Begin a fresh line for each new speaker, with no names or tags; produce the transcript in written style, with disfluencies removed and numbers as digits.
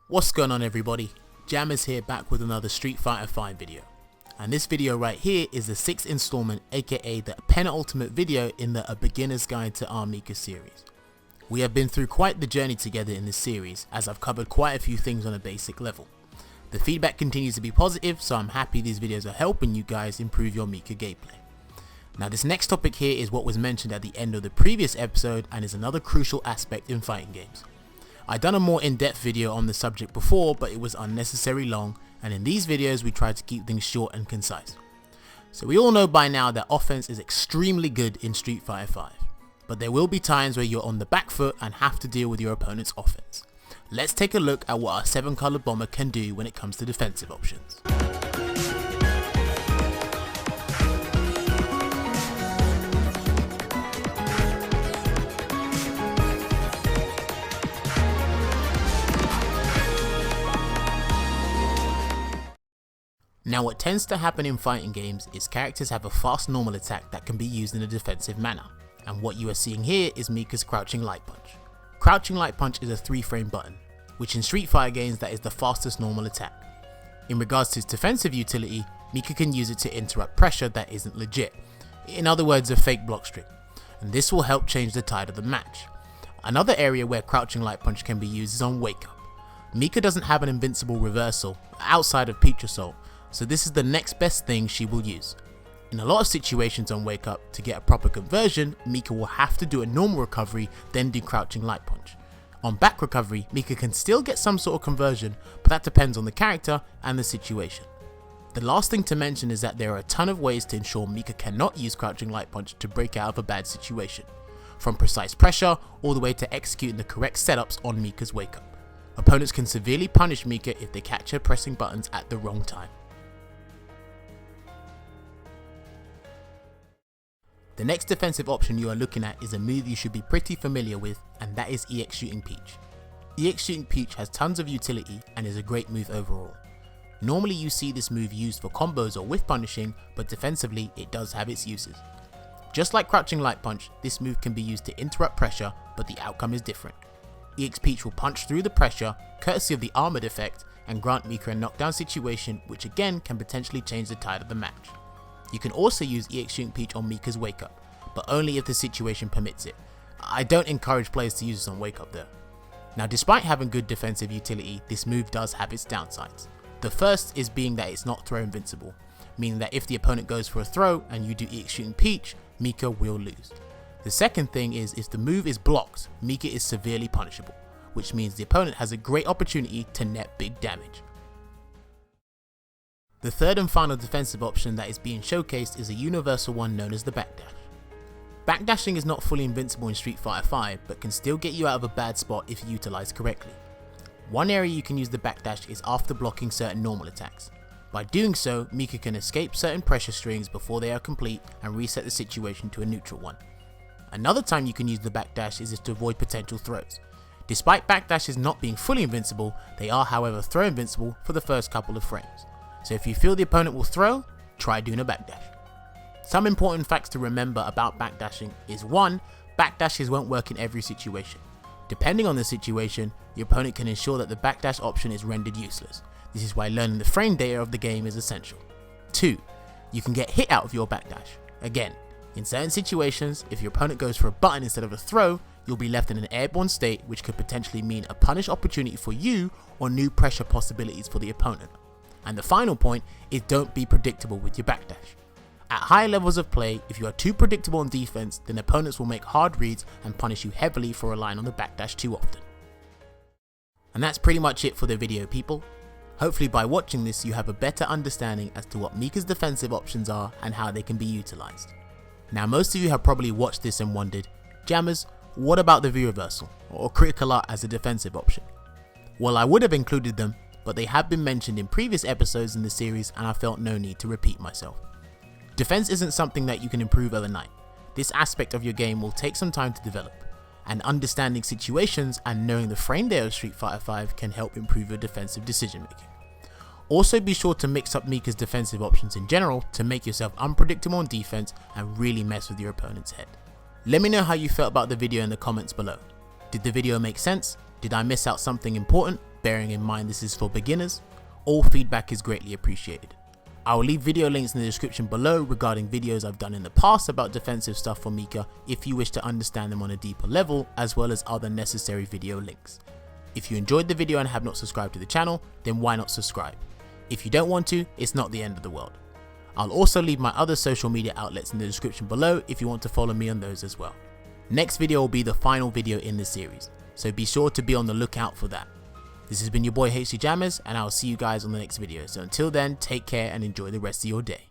What's going on everybody, Jammers here back with another Street Fighter V video. And this video right here is the 6th installment, aka the penultimate video in the A Beginner's Guide to R.Mika series. We have been through quite the journey together in this series, as I've covered quite a few things on a basic level. The feedback continues to be positive, so I'm happy these videos are helping you guys improve your Mika gameplay. Now this next topic here is what was mentioned at the end of the previous episode and is another crucial aspect in fighting games. I'd done a more in-depth video on the subject before, but it was unnecessarily long, and in these videos we try to keep things short and concise. So we all know by now that offense is extremely good in Street Fighter V, but there will be times where you're on the back foot and have to deal with your opponent's offense. Let's take a look at what our 7-color bomber can do when it comes to defensive options. Now what tends to happen in fighting games is characters have a fast normal attack that can be used in a defensive manner, and what you are seeing here is Mika's Crouching Light Punch. Crouching Light Punch is a 3-frame button, which in Street Fighter games that is the fastest normal attack. In regards to its defensive utility, Mika can use it to interrupt pressure that isn't legit, in other words a fake block string, and this will help change the tide of the match. Another area where Crouching Light Punch can be used is on Wake Up. Mika doesn't have an invincible reversal outside of Peach Assault, so this is the next best thing she will use. In a lot of situations on Wake Up, to get a proper conversion, Mika will have to do a normal recovery, then do Crouching Light Punch. On back recovery, Mika can still get some sort of conversion, but that depends on the character and the situation. The last thing to mention is that there are a ton of ways to ensure Mika cannot use Crouching Light Punch to break out of a bad situation, from precise pressure all the way to executing the correct setups on Mika's Wake Up. Opponents can severely punish Mika if they catch her pressing buttons at the wrong time. The next defensive option you are looking at is a move you should be pretty familiar with, and that is EX Shooting Peach. EX Shooting Peach has tons of utility and is a great move overall. Normally you see this move used for combos or whiff punishing, but defensively it does have its uses. Just like Crouching Light Punch, this move can be used to interrupt pressure, but the outcome is different. EX Peach will punch through the pressure, courtesy of the armored effect, and grant Mika a knockdown situation, which again can potentially change the tide of the match. You can also use EX Shooting Peach on Mika's Wake Up, but only if the situation permits it. I don't encourage players to use this on Wake Up though. Now despite having good defensive utility, this move does have its downsides. The first is being that it's not throw invincible, meaning that if the opponent goes for a throw and you do EX Shooting Peach, Mika will lose. The second thing is if the move is blocked, Mika is severely punishable, which means the opponent has a great opportunity to net big damage. The third and final defensive option that is being showcased is a universal one known as the Backdash. Backdashing is not fully invincible in Street Fighter V, but can still get you out of a bad spot if utilized correctly. One area you can use the Backdash is after blocking certain normal attacks. By doing so, Mika can escape certain pressure strings before they are complete and reset the situation to a neutral one. Another time you can use the Backdash is to avoid potential throws. Despite Backdashes not being fully invincible, they are however throw invincible for the first couple of frames. So if you feel the opponent will throw, try doing a backdash. Some important facts to remember about backdashing is 1. Backdashes won't work in every situation. Depending on the situation, the opponent can ensure that the backdash option is rendered useless. This is why learning the frame data of the game is essential. 2. You can get hit out of your backdash. Again, in certain situations, if your opponent goes for a button instead of a throw, you'll be left in an airborne state, which could potentially mean a punish opportunity for you or new pressure possibilities for the opponent. And the final point is don't be predictable with your backdash. At higher levels of play, if you are too predictable on defense, then opponents will make hard reads and punish you heavily for relying on the backdash too often. And that's pretty much it for the video, people. Hopefully by watching this you have a better understanding as to what Mika's defensive options are and how they can be utilized. Now most of you have probably watched this and wondered, Jammers, what about the V reversal or critical art as a defensive option? Well, I would have included them, but they have been mentioned in previous episodes in the series and I felt no need to repeat myself. Defense isn't something that you can improve overnight. This aspect of your game will take some time to develop, and understanding situations and knowing the frame data of Street Fighter V can help improve your defensive decision making. Also be sure to mix up Mika's defensive options in general to make yourself unpredictable on defense and really mess with your opponent's head. Let me know how you felt about the video in the comments below. Did the video make sense? Did I miss out something important? bearing in mind this is for beginners. All feedback is greatly appreciated. I will leave video links in the description below regarding videos I've done in the past about defensive stuff for Mika if you wish to understand them on a deeper level, as well as other necessary video links. If you enjoyed the video and have not subscribed to the channel, then why not subscribe? If you don't want to, it's not the end of the world. I'll also leave my other social media outlets in the description below if you want to follow me on those as well. Next video will be the final video in this series, so be sure to be on the lookout for that. This has been your boy HC Jammers, and I'll see you guys on the next video. So until then, take care and enjoy the rest of your day.